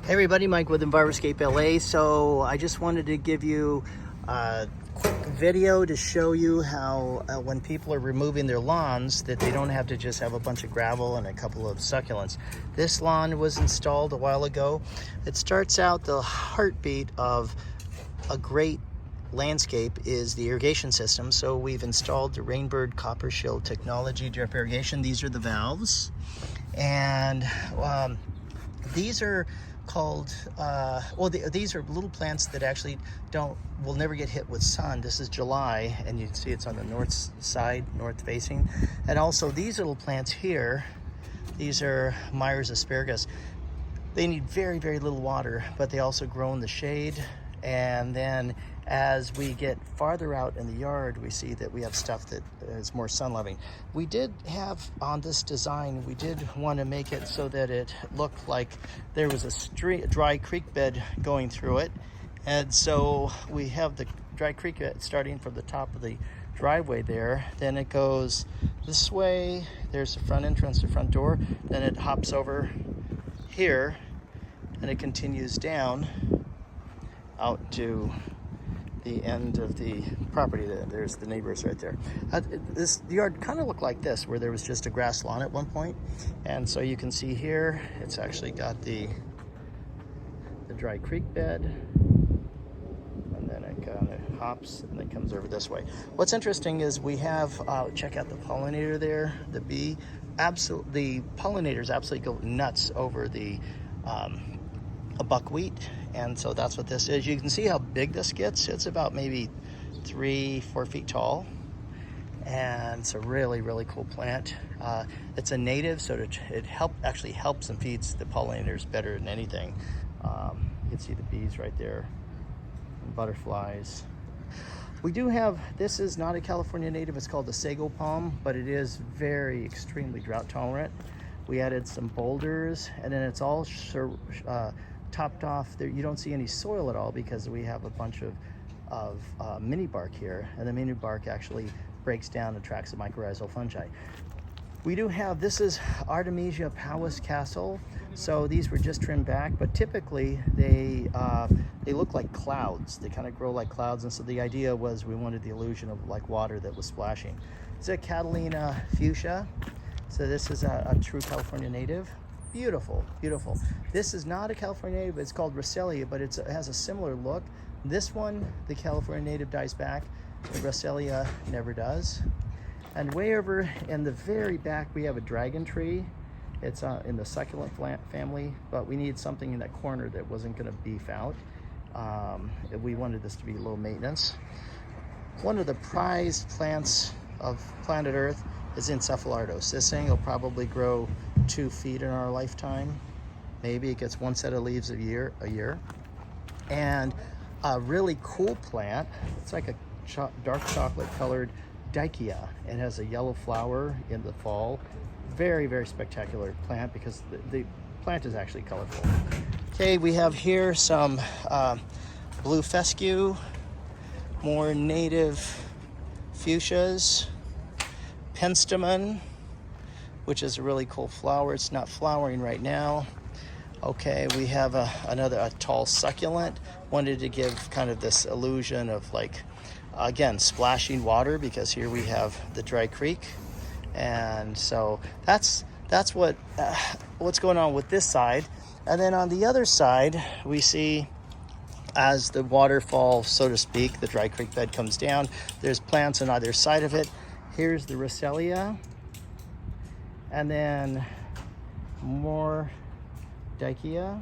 Hey everybody, Mike with Enviroscape LA. So I just wanted to give you a quick video to show you how when people are removing their lawns that they don't have to just have a bunch of gravel and a couple of succulents. This lawn was installed a while ago. It starts out, the heartbeat of a great landscape is the irrigation system. So we've installed the Rainbird Copper Shield technology drip irrigation. These are the valves, and these are called these are little plants that actually will never get hit with sun. This is July, and you can see it's on the north side, north facing. And also these little plants here, these are Myers asparagus. They need very, very little water, but they also grow in the shade. And then as we get farther out in the yard, we see that we have stuff that is more sun loving. We did have on this design, we did want to make it so that it looked like there was a dry creek bed going through it. And so we have the dry creek bed starting from the top of the driveway there. Then it goes this way. There's the front entrance, the front door. Then it hops over here and it continues down out to the end of the property. There's the neighbors right there. This yard kind of looked like this, where there was just a grass lawn at one point. And so you can see here, it's actually got the dry creek bed, and then it kind of hops and then comes over this way. What's interesting is we have, check out the pollinator there, the bee. The pollinators absolutely go nuts over the buckwheat, and so that's what this is. You can see how big this gets. It's about maybe 3-4 feet tall, and it's a really, really cool plant. It's a native, so it actually helps and feeds the pollinators better than anything. You can see the bees right there, and butterflies. We do have, this is not a California native, it's called the Sago Palm, but it is very extremely drought tolerant. We added some boulders, and then it's all topped off there. You don't see any soil at all because we have a bunch of mini bark here, and the mini bark actually breaks down and attracts the mycorrhizal fungi. We do have, this is Artemisia Powys Castle. So these were just trimmed back, but typically they look like clouds. They kind of grow like clouds, and so the idea was we wanted the illusion of like water that was splashing. It's a Catalina Fuchsia. So this is a true California native. Beautiful, beautiful. This is not a California native, it's called Roselia, but it has a similar look. This one, the California native dies back, the Roselia never does. And way over in the very back, we have a dragon tree. It's in the succulent family, but we needed something in that corner that wasn't gonna beef out. We wanted this to be low maintenance. One of the prized plants of planet Earth is Encephalardos. This thing will probably grow 2 feet in our lifetime. Maybe it gets one set of leaves a year. And a really cool plant, it's like a dark chocolate colored Dicea. It has a yellow flower in the fall. Very, very spectacular plant because the plant is actually colorful. Okay, we have here some blue fescue, more native fuchsias, penstemon, which is a really cool flower. It's not flowering right now. Okay, we have another tall succulent. Wanted to give kind of this illusion of like, again, splashing water, because here we have the dry creek. And so that's what's going on with this side. And then on the other side, we see, as the waterfall, so to speak, the dry creek bed comes down, there's plants on either side of it. Here's the Roselia, and then more Dicea,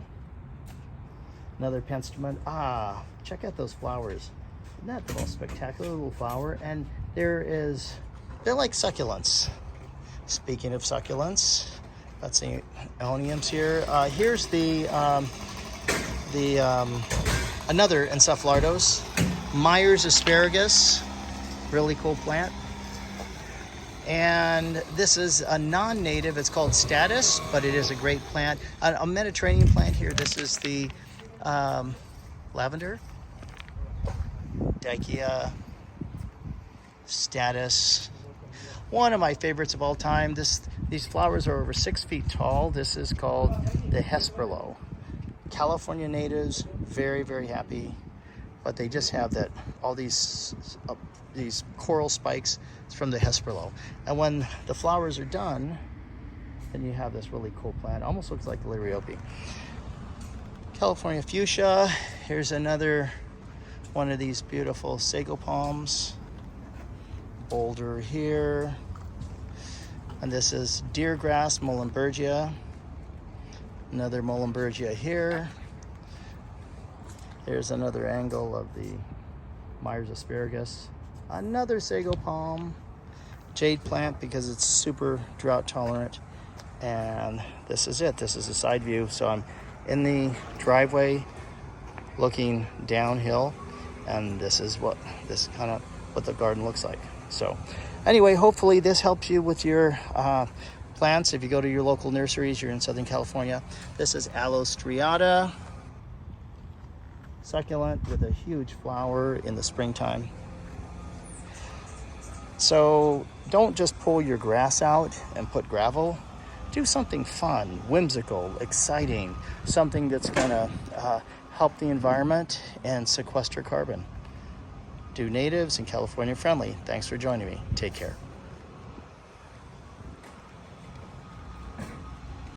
another penstemon. Check out those flowers. Isn't that the most spectacular little flower? And they're like succulents. Speaking of succulents, let's see, Aeoniums here. Here's another Encephalardos, Myers asparagus, really cool plant. And this is a non-native, it's called Status, but it is a great plant. A Mediterranean plant here. This is the lavender, Dicea, Status. One of my favorites of all time. These flowers are over 6 feet tall. This is called the Hesperlo. California natives, very, very happy, but they just have that, all these coral spikes from the Hesperlo. And when the flowers are done, then you have this really cool plant. Almost looks like liriope. California Fuchsia. Here's another one of these beautiful Sago Palms. Boulder here. And this is deer grass, Muhlenbergia. Another Muhlenbergia here. Here's another angle of the Myers asparagus. Another Sago Palm. Jade plant because it's super drought tolerant. And this is it. This is a side view. So I'm in the driveway looking downhill, and this is what the garden looks like. So anyway, hopefully this helps you with your plants. If you go to your local nurseries, you're in Southern California. This is Aloe striata, succulent with a huge flower in the springtime. So don't just pull your grass out and put gravel. Do something fun, whimsical, exciting, something that's gonna help the environment and sequester carbon. Do natives and California friendly. Thanks for joining me. Take care.